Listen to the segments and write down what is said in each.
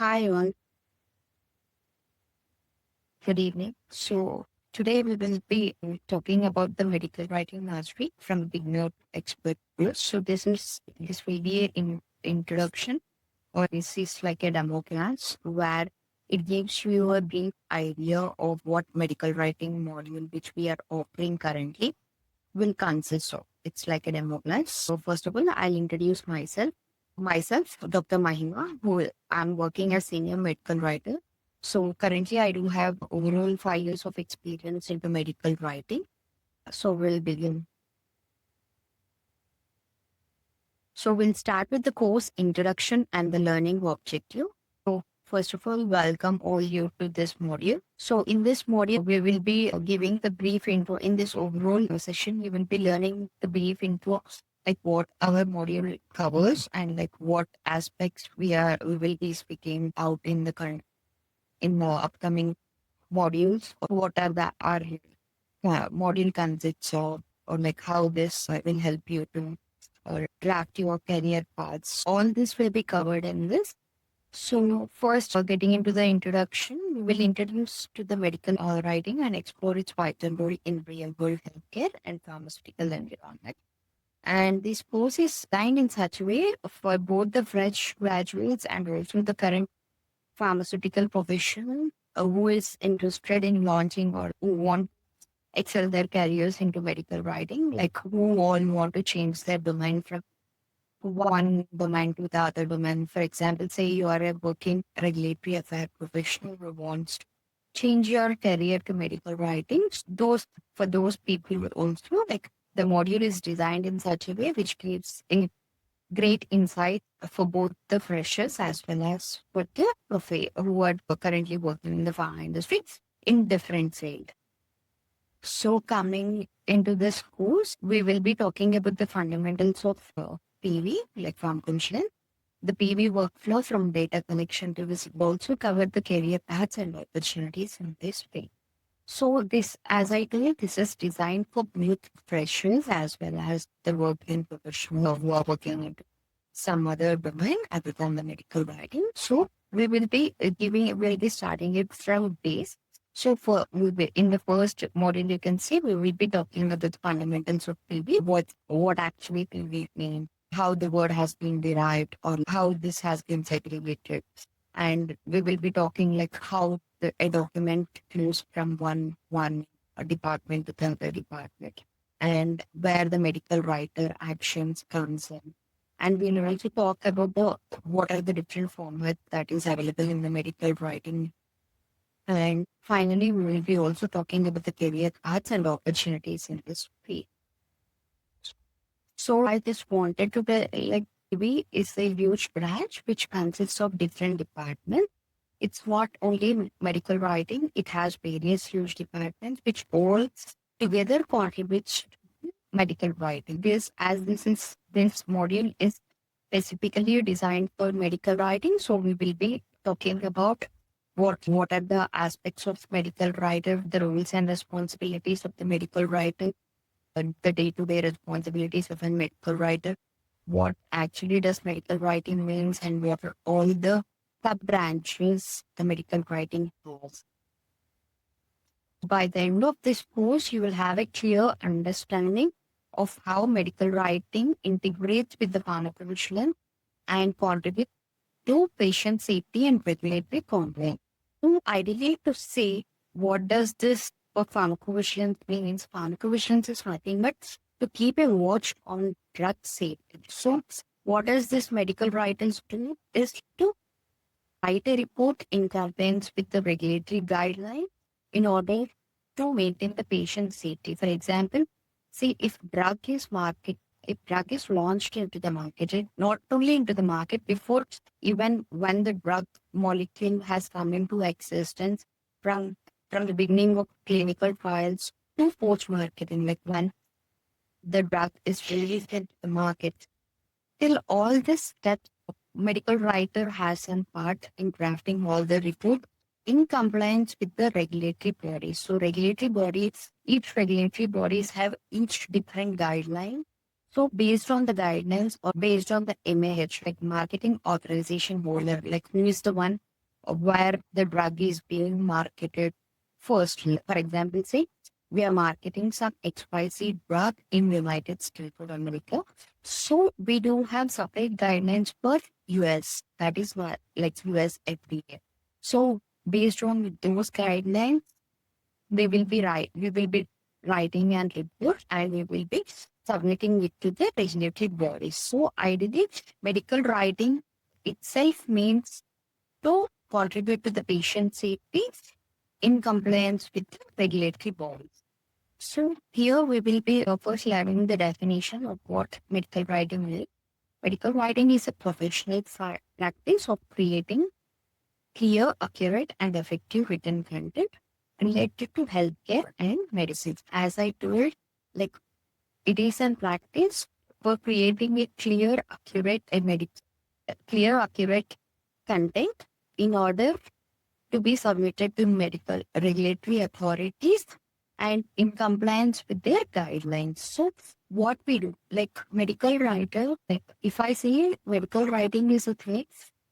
Hi, all. Good evening. Today we will be talking about the medical writing mastery from beginner to expert. This will be an introduction, or this is like a demo class where it gives you a brief idea of what medical writing module which we are offering currently will consist of. It's like a demo class. So first of all, I'll introduce myself. Myself, Dr. Mahima, who I'm working as senior medical writer. So currently I do have overall 5 years of experience into medical writing. So we'll begin. So we'll start with the course introduction and the learning objective. So first of all, welcome all you to this module. So in this module, we will be giving the brief intro. In this overall session, we will be learning the brief intro, like what our module covers and like what aspects we will be speaking out in the upcoming modules. What are the our module consists of, or like how this will help you to draft your career paths. All this will be covered in this. So first, getting into the introduction, we will introduce to the medical writing and explore its vital role in real-world healthcare and pharmaceutical environment. And this course is designed in such a way for both the fresh graduates and also the current pharmaceutical professional who is interested in launching or who want excel their careers into medical writing, like who all want to change their domain from one domain to the other domain. For example, say you are a working regulatory affair professional who wants to change your career to medical writing. Those for those people also, like the module is designed in such a way which gives a great insight for both the freshers as well as for the who are currently working in the pharma industry in different fields. So coming into this course, we will be talking about the fundamentals of PV, like pharmacovigilance, the PV workflow from data collection to this will also cover the career paths and opportunities in this field. So this, as I told, this is designed for both freshers as well as the working professionals who are working in some other domain other than the medical writing. So we'll be starting it from base. So in the first module, you can see we will be talking about the fundamentals of PV, what actually PV means, how the word has been derived, or how this has been segregated. And we will be talking like how a document flows from one department to another department, and where the medical writer actions comes in. And we'll also talk about what are the different formats that is available in the medical writing. And finally, we will be also talking about the career paths and opportunities in this field. So I just wanted to be like PV is a huge branch which consists of different departments. It's not only medical writing, it has various huge departments which all together contributes to medical writing. This module is specifically designed for medical writing. So we will be talking about what are the aspects of medical writer, the roles and responsibilities of the medical writer, and the day-to-day responsibilities of a medical writer. What actually does medical writing means, and what are all the sub branches the medical writing has. By the end of this course, you will have a clear understanding of how medical writing integrates with the pharmacovigilance and contributes to patient safety and regulatory compliance. So ideally to say, what does this for pharmacovigilance means? Pharmacovigilance is nothing but to keep a watch on drug safety. So what does this medical writers do is to write a report in compliance with the regulatory guidelines in order to maintain the patient safety. For example, see if drug is launched into the market, not only into the market before even when the drug molecule has come into existence from the beginning of clinical trials to post-marketing, like when the drug is released into the market. Till all this steps, medical writer has some part in drafting all the report in compliance with the regulatory bodies. So each regulatory bodies have each different guideline. So based on the guidelines or based on the MAH, like marketing authorization holder, like who is the one where the drug is being marketed first. For example, say we are marketing some XYZ drug in United States of America. So we do have separate guidelines for US. That is what like US FDA. So based on those guidelines, we will be writing an report and we will be submitting it to the regulatory bodies. So ideally, medical writing itself means to contribute to the patient safety in compliance with the regulatory bodies. So here we will be first learning the definition of what medical writing is. Medical writing is a professional practice of creating clear, accurate, and effective written content related to healthcare and medicine. As I told, like it is a practice for creating a clear, accurate content in order to be submitted to medical regulatory authorities and in compliance with their guidelines. So what we do, like medical writer, like if I say medical writing is a thing,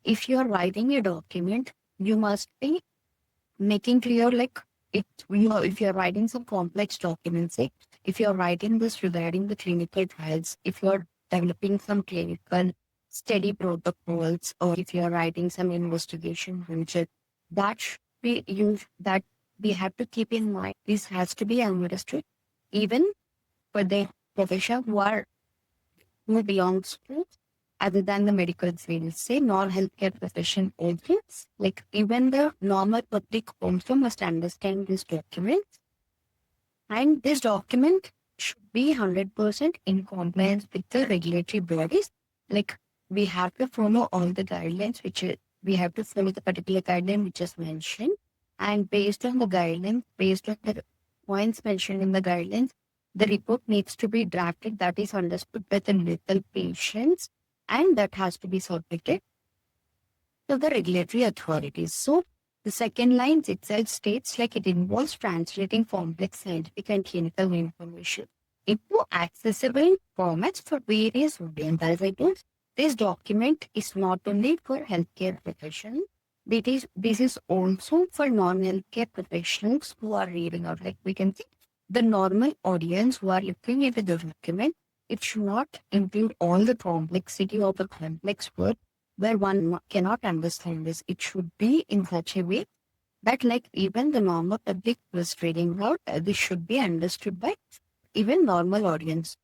if you are writing a document, you must be making clear like if you're writing some complex documents, like if you're writing this regarding the clinical trials, if you're developing some clinical study protocols, or if you're writing some investigation budget, that should be used, that we have to keep in mind. This has to be understood even for the profession who belongs to other than the medical field, say non-healthcare profession also, like even the normal public also must understand this document. And this document should be 100% in compliance with the regulatory bodies. Like we have to follow all the guidelines, we have to follow the particular guideline which is mentioned. And based on the guidelines, based on the points mentioned in the guidelines, the report needs to be drafted that is understood by the medical patients, and that has to be submitted to the regulatory authorities. So the second line itself states like it involves translating complex scientific and clinical information into accessible formats for various audiences. As I told, this document is not only for healthcare professionals, this is also for non-healthcare professionals who are reading out. Like we can see the normal audience who are looking at the document, it should not include all the complexity of a complex word where one cannot understand this. It should be in such a way that like even the normal public was reading out, this should be understood by even normal audience.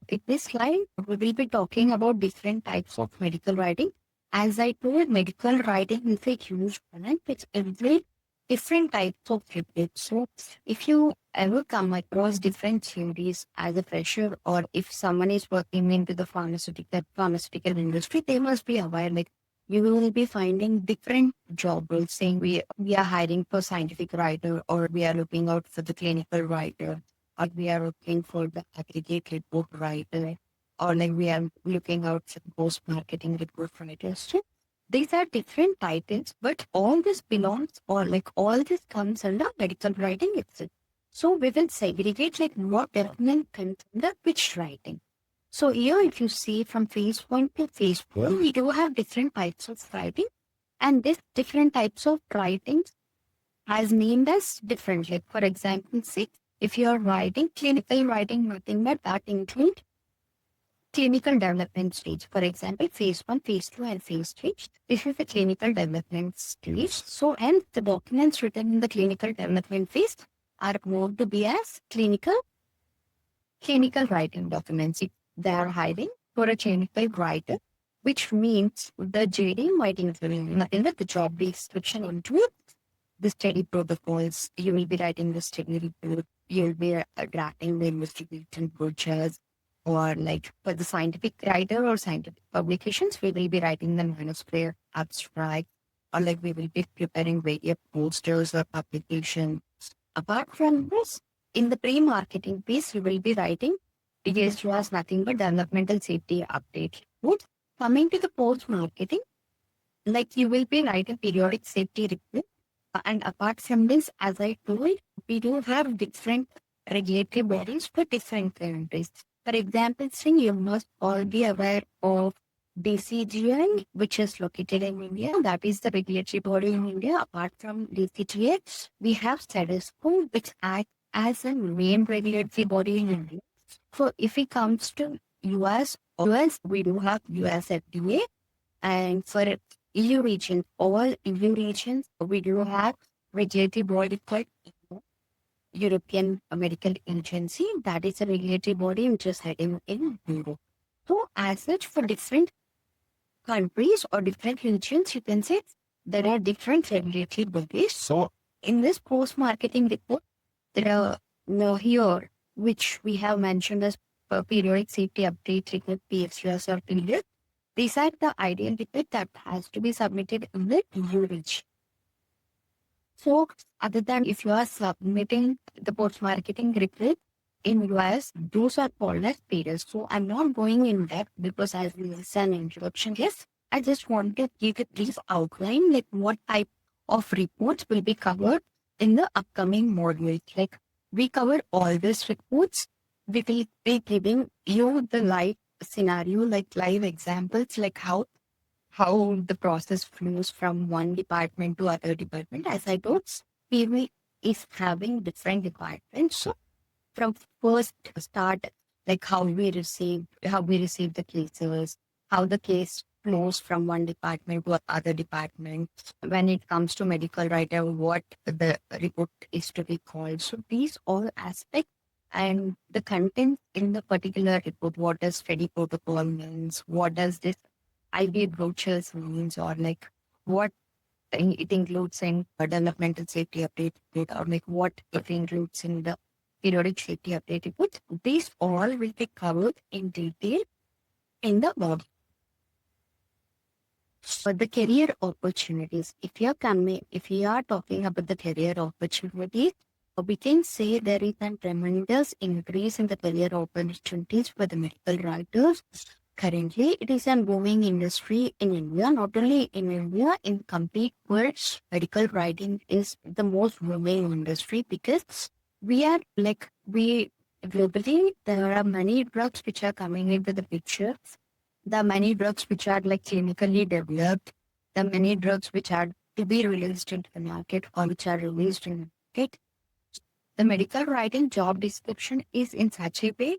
In this slide, we will be talking about different types of medical writing. As I told, medical writing is a huge one which includes different types of reports. So if you ever come across different theories as a fresher, or if someone is working into the pharmaceutical industry, they must be aware like you will be finding different job roles saying we are hiring for scientific writer, or we are looking out for the clinical writer, or we are looking for the aggregate report writer, or like we are looking out for the post-marketing report writer. So these are different titles, but all this belongs, or like all this comes under medical writing itself. So we will segregate like what definitely comes under which writing. So here, if you see from phase 1 to phase 4, we do have different types of writing, and these different types of writings as named as different. Like for example, say if you are writing clinical writing, nothing but that include clinical development stage. For example, phase 1, phase 2, and phase 3. This is the clinical development stage. So, and the documents written in the clinical development phase are known to be as clinical writing documents. They are hiring for a clinical writer, which means the JD might include nothing but the job description include the study protocols. You will be writing the study report. You'll be drafting the investigation brochures, or like for the scientific writer or scientific publications, we will be writing the manuscript, abstract, or like we will be preparing various posters or publications. Apart from this, in the pre-marketing piece, we will be writing details to us nothing but developmental safety update. Good. Coming to the post-marketing, like you will be writing periodic safety report. And apart from this, as I told, we do have different regulatory bodies for different countries. For example, you must all be aware of DCGI, which is located in India, that is the regulatory body in India. Apart from DCGI, we have SEDESCO, which acts as a main regulatory body in India. So if it comes to US, we do have US FDA, and for EU region, all EU regions, we do have regulatory body called European Medical Agency. That is a regulatory body which is heading in Europe. So as such, for different countries or different regions, you can say there are different regulatory bodies. So in this post-marketing report, there are here, which we have mentioned as periodic safety update report, PSUS or period. These are the ideal report that has to be submitted in the EU region. So other than if you are submitting the post-marketing report in US, those are called as periods. So I'm not going in depth because as it's an introduction, yes, I just want to give a brief outline like what type of reports will be covered in the upcoming modules. Like we cover all these reports. We will be giving you the live scenario, like live examples, like how the process flows from one department to other department. As I told, PV is having different departments. So from first start, like how we receive the cases, how the case flows from one department to other department. When it comes to medical writer, what the report is to be called. So these all aspects and the content in the particular report, what does study protocol means, what does this IV brochures means, or like what it includes in a developmental safety update report, or like what it includes in the periodic safety update report. These all will be covered in detail in the module. For the career opportunities, if you are talking about the career opportunities, we can say there is a tremendous increase in the career opportunities for the medical writers. Currently, it is a booming industry in India, not only in India, in complete world, medical writing is the most booming industry because we globally, there are many drugs which are coming into the picture. The many drugs which are like clinically developed, the many drugs which are to be released into the market or which are released in the market. The medical writing job description is in such a way,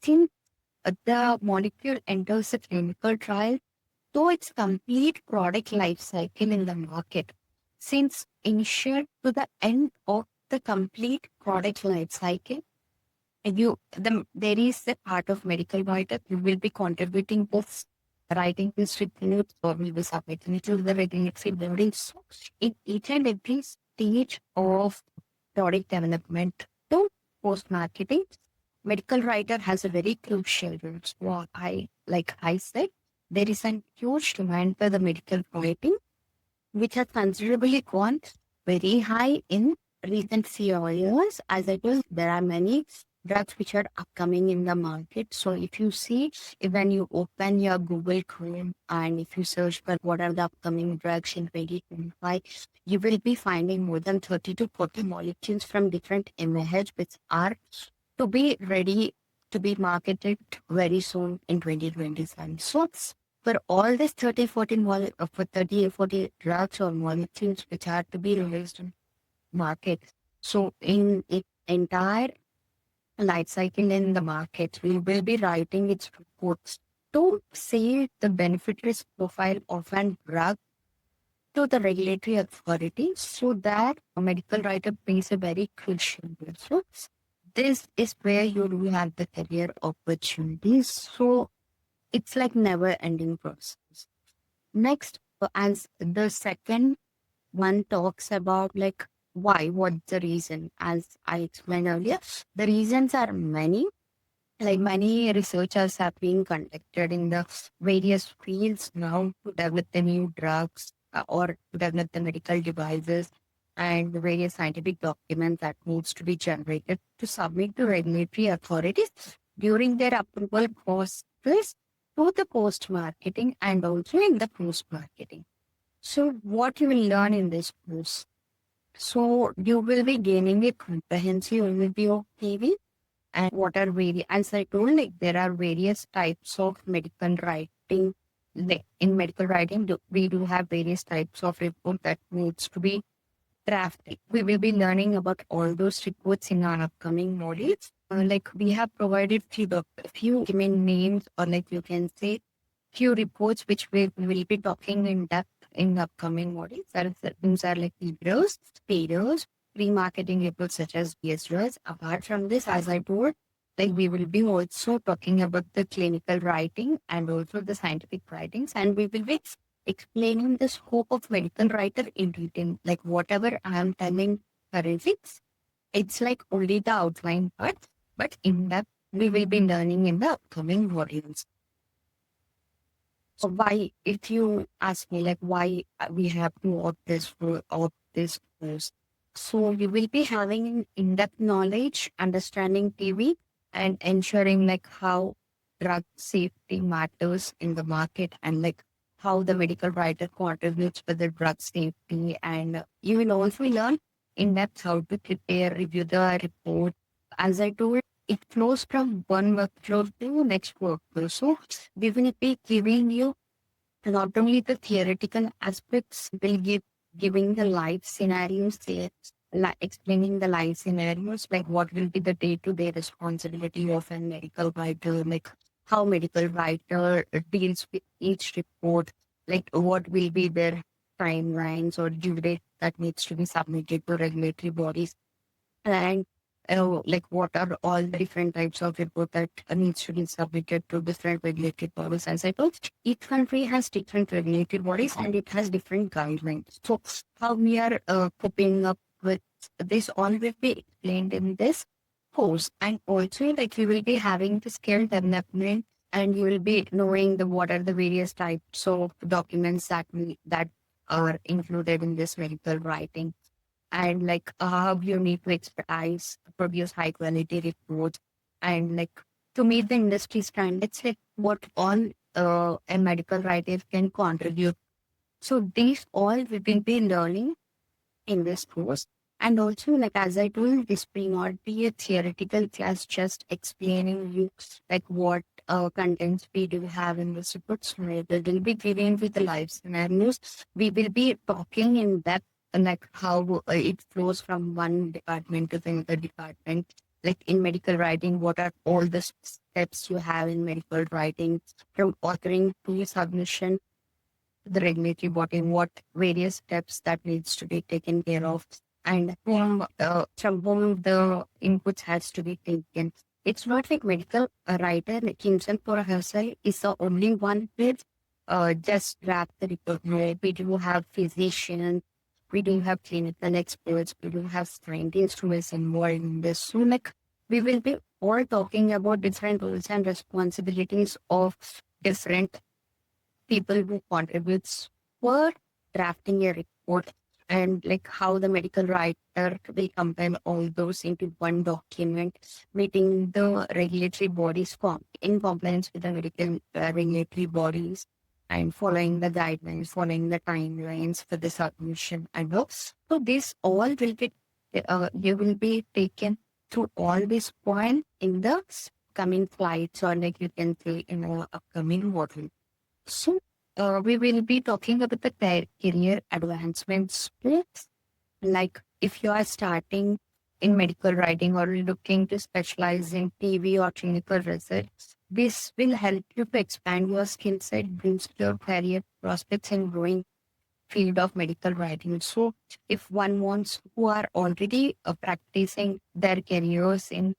since the molecule enters a clinical trial, though its complete product life cycle in the market, since initial to the end of the complete product life cycle, there is a part of medical writer who will be contributing this, writing this report or will be submitting it to the regulatory body. So in each and every stage of product development to post marketing, medical writer has a very crucial role. So I said, there is a huge demand for the medical writing, which has considerably gone very high in recent few years. As I told, there are many drugs which are upcoming in the market. So if you see, when you open your Google Chrome and if you search for what are the upcoming drugs in 2025, you will be finding more than 30 to 40 molecules from different MAH which are to be ready to be marketed very soon in 2027. So for all these 30 or 40 drugs or molecules which are to be released in market, so in its entire life cycle in the market, we will be writing its reports to say the benefit risk profile of an drug to the regulatory authority so that a medical writer plays a very crucial role. So this is where you do have the career opportunities. So it's like never ending process. Next, as the second one talks about like why, what's the reason? As I explained earlier, the reasons are many. Like many researchers have been conducted in the various fields now to develop the new drugs or to develop the medical devices and the various scientific documents that needs to be generated to submit to regulatory authorities during their approval process to the post-marketing and also in the post-marketing. So what you will learn in this course? So you will be gaining a comprehensive overview of TV and what are various, as I told, like there are various types of medical writing like in medical writing, we do have various types of report that needs to be drafted. We will be learning about all those reports in our upcoming modules. Like we have provided few given names, or like you can say few reports which we will be talking in depth in the upcoming modules. Things are like heroes, payers, pre-marketing reports such as BSRs. Apart from this, as I told, like we will be also talking about the clinical writing and also the scientific writings, and we will be explaining the scope of medical writer in detail. Like whatever I am telling currently, it's like only the outline part, but in depth we will be learning in the upcoming modules. So why, if you ask me like why we have to opt this course, so you will be having in-depth knowledge, understanding TV, and ensuring like how drug safety matters in the market, and like how the medical writer contributes for the drug safety, and you will also learn in depth how to prepare, review the report. As I told, it flows from one workflow to next workflow. So we will be giving you not only the theoretical aspects, will give giving the live scenarios there, explaining the live scenarios, like what will be the day-to-day responsibility of a medical writer, like how medical writer deals with each report, like what will be their timelines or due date that needs to be submitted to regulatory bodies, and like what are all the different types of report that needs to be submitted to different regulatory bodies. As I told, each country has different regulatory bodies and it has different guidelines. So how we are coping up with this all will be explained in this course. And also like you will be having the skill development, and you will be knowing the what are the various types of documents that are included in this medical writing, and like how you need to expertise, produce high quality reports, and like to meet the industry standards, like what all a medical writer can contribute. So these all we will be learning in this course. And also, like as I told, this will not be a theoretical class just explaining you like what contents we do have in this report. So we will be giving with the live scenarios. We will be talking in depth like how it flows from one department to the other department. Like in medical writing, what are all the steps you have in medical writing, from authoring to submission, the regulatory body, what various steps that needs to be taken care of, and from whom the inputs has to be taken. It's not like medical writer like himself or herself is the only one with just draft the report. No, we do have physicians, we do have clinical experts, we do have scientists who is involved in this. So like we will be all talking about different roles and responsibilities of different people who contributes for drafting a report, and like how the medical writer will combine all those into one document, meeting the regulatory bodies in compliance with the medical regulatory bodies, and following the guidelines, following the timelines for the submission and all. So this all will be you will be taken to all this point in the coming slides, or like you can say in our upcoming module. So, we will be talking about the career advancements. Like, if you are starting in medical writing or looking to specialize in TV or clinical research, this will help you to expand your skill set, boost your career prospects in growing field of medical writing. So, if one wants who are already practicing their careers in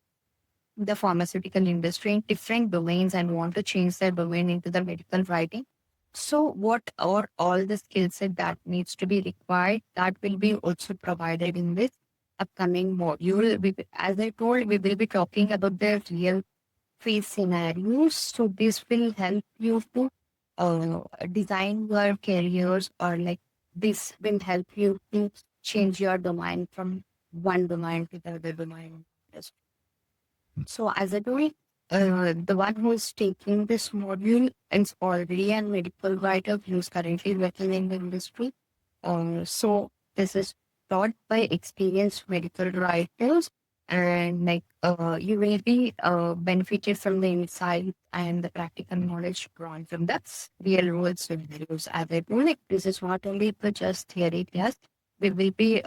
the pharmaceutical industry in different domains and want to change their domain into the medical writing. So what are all the skill set that needs to be required, that will be also provided in this upcoming module. As I told, we will be talking about the real phase scenarios. So this will help you to design your careers, or like this will help you to change your domain from one domain to the other domain. So as I told, the one who is taking this module is already a medical writer who's currently working in the industry. So this is taught by experienced medical writers, and you will be benefited from the insight and the practical knowledge drawn from the real world scenarios. As I told, like, this is not only the just theory class. We will be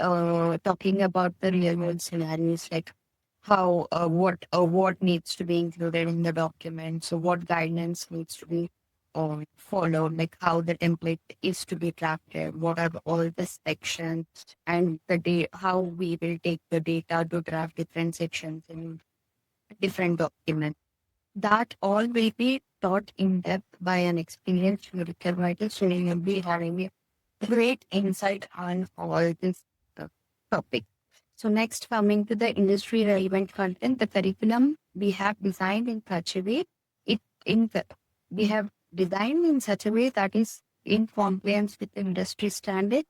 talking about the real world scenarios, like how what needs to be included in the document, so what guidelines needs to be followed, like how the template is to be drafted, what are all the sections, and how we will take the data to draft different sections in different documents. That all will be taught in depth by an experienced medical writer, so you will be having a great insight on all this uh, topic. So next, coming to the industry relevant content, the curriculum we have designed in such a way, it in the, we have designed in such a way that is in compliance with industry standard,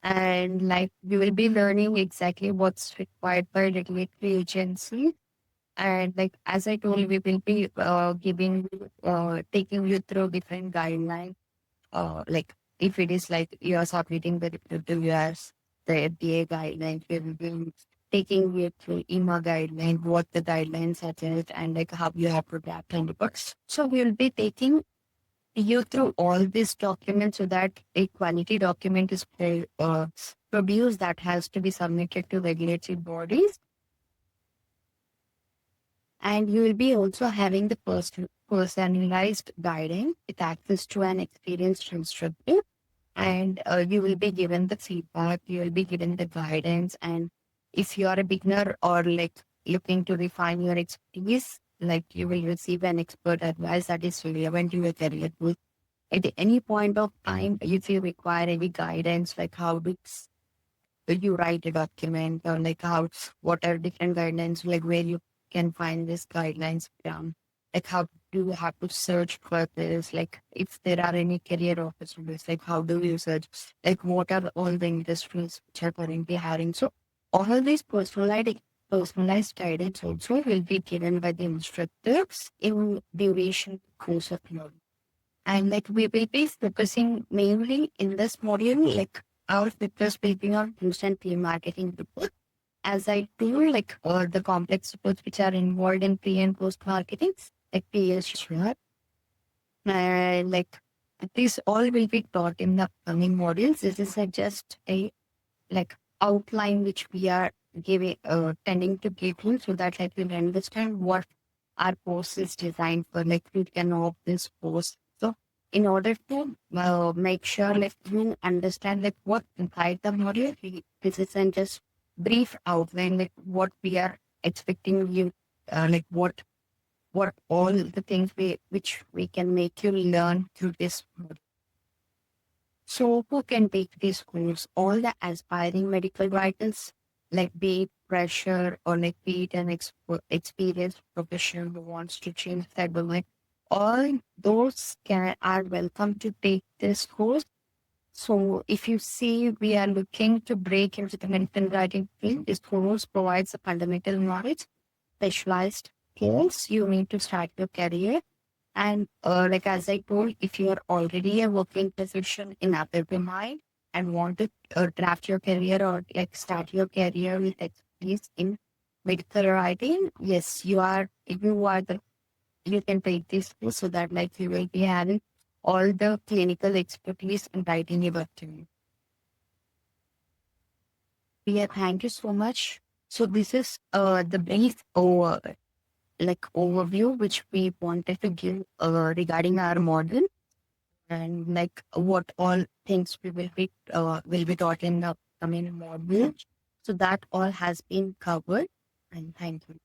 and like we will be learning exactly what's required by regulatory agency. And like as I told, we will be taking you through different guidelines, like if it is like you are submitting the report to US, the FDA guidelines, we will be taking you through EMA guideline, what the guidelines suggest, and like how you have to adapt and reports. So we will be taking you through all these documents so that a quality document is produced that has to be submitted to regulatory bodies. And you will be also having the personalized guidance with access to an experienced instructor, and you will be given the feedback, you will be given the guidance. And if you are a beginner or like looking to refine your expertise, like you will receive an expert advice that is relevant to your career goals. At any point of time, if you require any guidance, like how to you write a document, or like how what are different guidelines, like where you can find these guidelines from, like how do you have to search for this, like if there are any career opportunities, like how do you search, like what are all the industries which are currently hiring. So all these personalized guidance also will be given by the instructors in duration course of learning. And like we will be focusing mainly in this module, like our focus will be on constantly marketing reports. As I do, like the complex reports which are involved in pre and post marketing, like PSR, like this all will be taught in the upcoming modules. This is just a like outline which we are giving, tending to give you so that like you understand what our course is designed for, like we can opt this course. So in order to make sure like you understand like what inside the module, this isn't just brief outline like what we are expecting you, like what all the things which we can make you learn through this module. So who can take this course? All the aspiring medical writers, like be it fresher or like be it an experienced professional who wants to change their domain, all those are welcome to take this course. So if you see we are looking to break into the medical writing field, this course provides a fundamental knowledge, specialized skills you need to start your career. And like as I told, if you are already a working physician in other domain and want to draft your career or like start your career with expertise in medical writing, yes, you can take this course so that like you will be having all the clinical expertise in writing a document. Yeah, thank you so much. So this is the brief overview which we wanted to give regarding our model, and like what all things we will be taught in the upcoming module. So that all has been covered. And thank you.